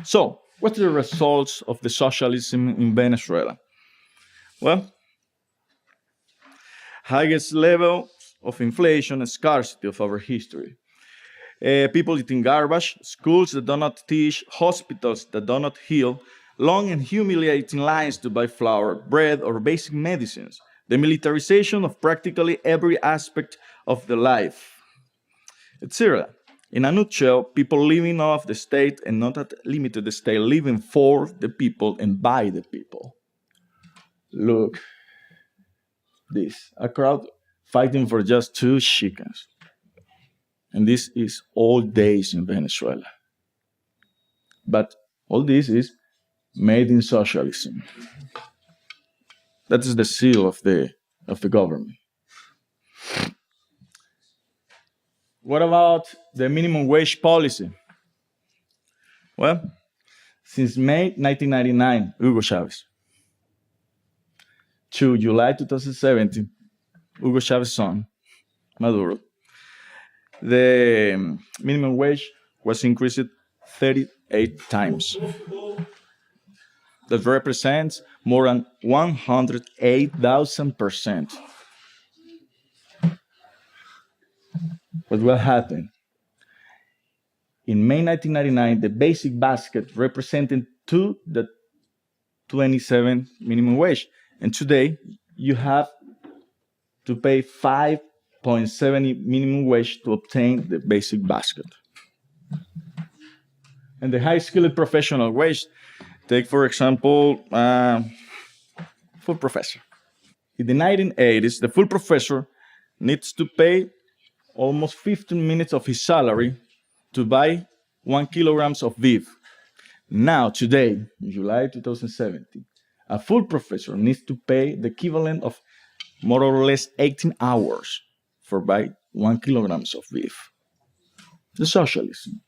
So, what are the results of the socialism in Venezuela? Well, highest level of inflation and scarcity of our history. People eating garbage, schools that do not teach, hospitals that do not heal, long and humiliating lines to buy flour, bread, or basic medicines, the militarization of practically every aspect of the life, etc. In a nutshell, people living off the state and not at limited the state, living for the people and by the people. Look, this a crowd fighting for just two chickens. And this is all days in Venezuela. But all this is made in socialism. That is the seal of the government. What about the minimum wage policy? Well, since May 1999, Hugo Chavez, to July 2017, Hugo Chavez's son, Maduro, the minimum wage was increased 38 times. That represents more than 108,000%. What will happen? In May 1999, the basic basket represented the 27 minimum wage. And today, you have to pay 5.70 minimum wage to obtain the basic basket. And the high skilled professional wage, take for example, full professor. In the 1980s, the full professor needs to pay almost 15 minutes of his salary to buy 1 kilograms of beef. Now, today, in July 2017, a full professor needs to pay the equivalent of more or less 18 hours for buy 1 kilograms of beef. The socialism.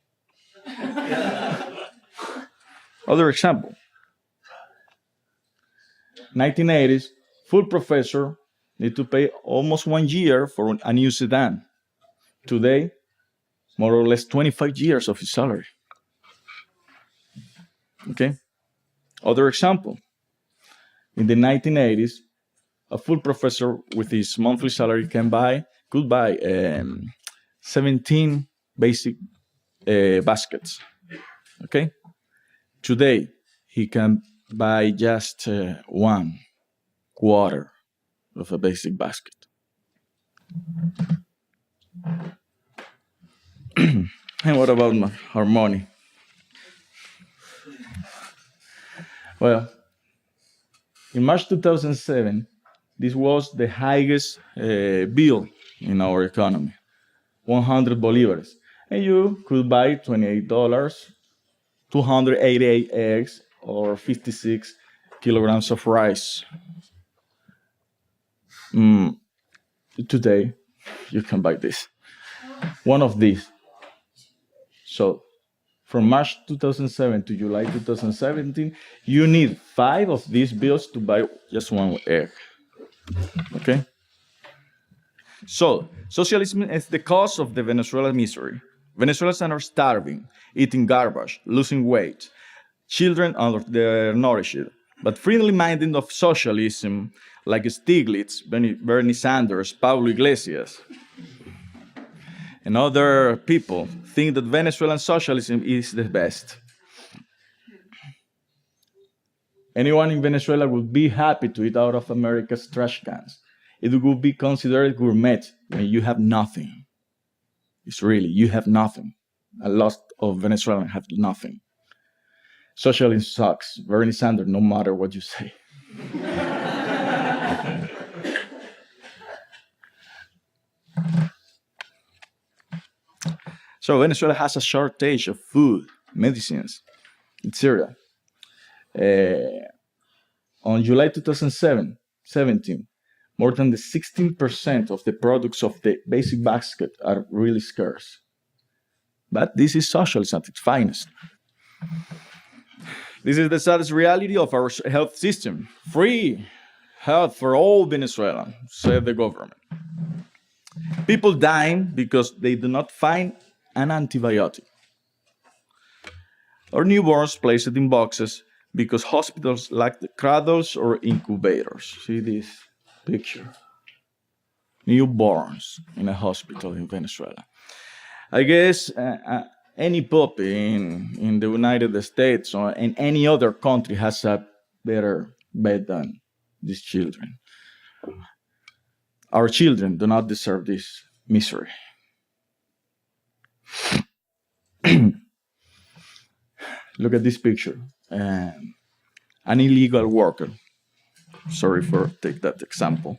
Other example. 1980s, full professor need to pay almost 1 year for a new sedan. Today, more or less 25 years of his salary. Okay? Other example. In the 1980s, a full professor with his monthly salary could buy 17 basic baskets. Okay? Today, he can buy just 1/4 of a basic basket. And what about our money? Well, in March 2007, this was the highest bill in our economy, 100 bolivares. And you could buy $28, 288 eggs, or 56 kilograms of rice. Today, you can buy this. One of these. So, from March 2007 to July 2017, you need 5 of these bills to buy just 1 egg. Okay? So, socialism is the cause of the Venezuelan misery. Venezuelans are starving, eating garbage, losing weight. Children are undernourished. But freely minded of socialism, like Stiglitz, Bernie Sanders, Pablo Iglesias, and other people, think that Venezuelan socialism is the best. Anyone in Venezuela would be happy to eat out of America's trash cans. It would be considered gourmet when you have nothing. It's really, you have nothing. A lot of Venezuelans have nothing. Socialism sucks. Bernie Sanders, no matter what you say. So Venezuela has a shortage of food, medicines, etc. On July 2017, more than the 16% of the products of the basic basket are really scarce. But this is socialism at its finest. This is the saddest reality of our health system. Free health for all Venezuelans, said the government. People dying because they do not find an antibiotic. or newborns placed in boxes because hospitals lack the cradles or incubators. See this picture. Newborns in a hospital in Venezuela. I guess any puppy in the United States or in any other country has a better bed than these children. Our children do not deserve this misery. Look at this picture. An illegal worker. Sorry for take that example.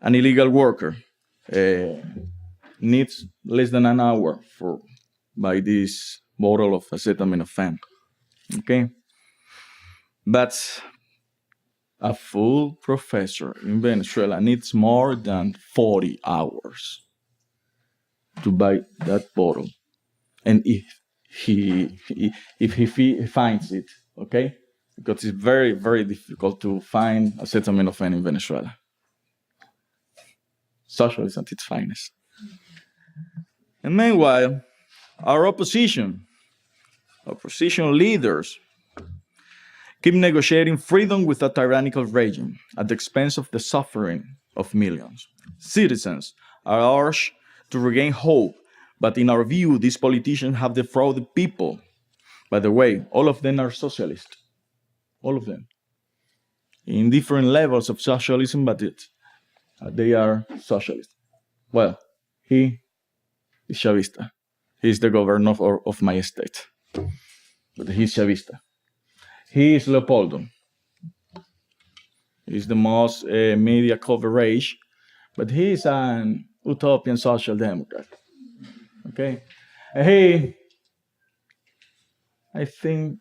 An illegal worker needs less than an hour for buy this bottle of acetaminophen. Okay? But a full professor in Venezuela needs more than 40 hours to buy that bottle. And if he finds it, okay? Because it's very, very difficult to find acetaminophen in Venezuela. Socialism at its finest. And meanwhile, our opposition leaders keep negotiating freedom with a tyrannical regime at the expense of the suffering of millions. Citizens are urged to regain hope, but in our view, these politicians have defrauded people. By the way, all of them are socialists. All of them. In different levels of socialism, but they are socialists. Well, he is Chavista. He is the governor of my state. But he's Chavista. He is Leopoldo. He's the most media coverage, but he's an utopian social democrat. Okay? I think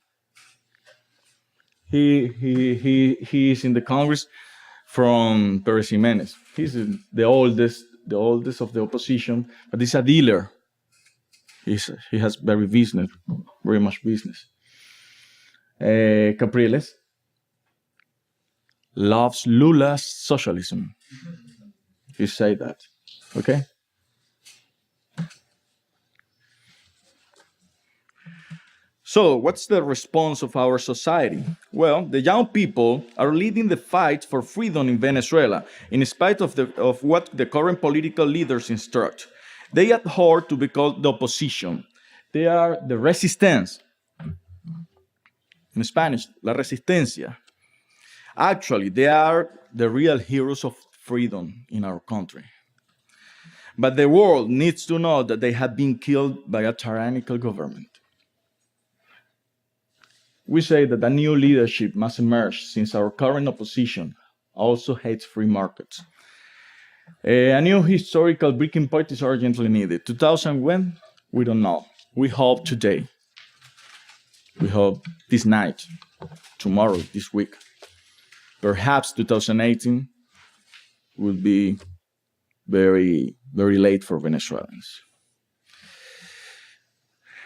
he is in the Congress from Perez Jimenez. He's the oldest of the opposition, but he's a dealer. He has very much business. Capriles loves Lula's socialism. He say that, okay? So, what's the response of our society? Well, the young people are leading the fight for freedom in Venezuela, in spite of what the current political leaders instruct. They adhere to be called the opposition. They are the resistance. In Spanish, la resistencia. Actually, they are the real heroes of freedom in our country. But the world needs to know that they have been killed by a tyrannical government. We say that a new leadership must emerge since our current opposition also hates free markets. A new historical breaking point is urgently needed. 2000 when? We don't know. We hope today. We hope this night, tomorrow, this week. Perhaps 2018 will be very, very late for Venezuelans.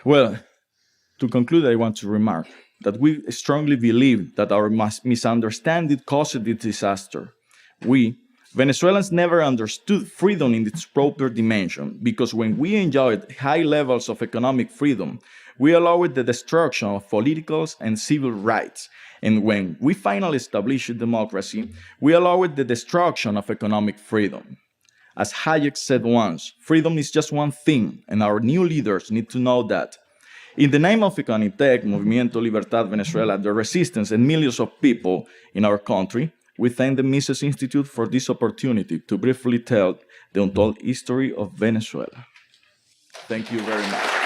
Well, to conclude, I want to remark that we strongly believe that our misunderstanding caused this disaster. We, Venezuelans, never understood freedom in its proper dimension, because when we enjoyed high levels of economic freedom, we allowed the destruction of political and civil rights. And when we finally established democracy, we allowed the destruction of economic freedom. As Hayek said once, freedom is just one thing, and our new leaders need to know that. In the name of Econitec, Movimiento Libertad Venezuela, the resistance, and millions of people in our country, we thank the Mises Institute for this opportunity to briefly tell the untold history of Venezuela. Thank you very much.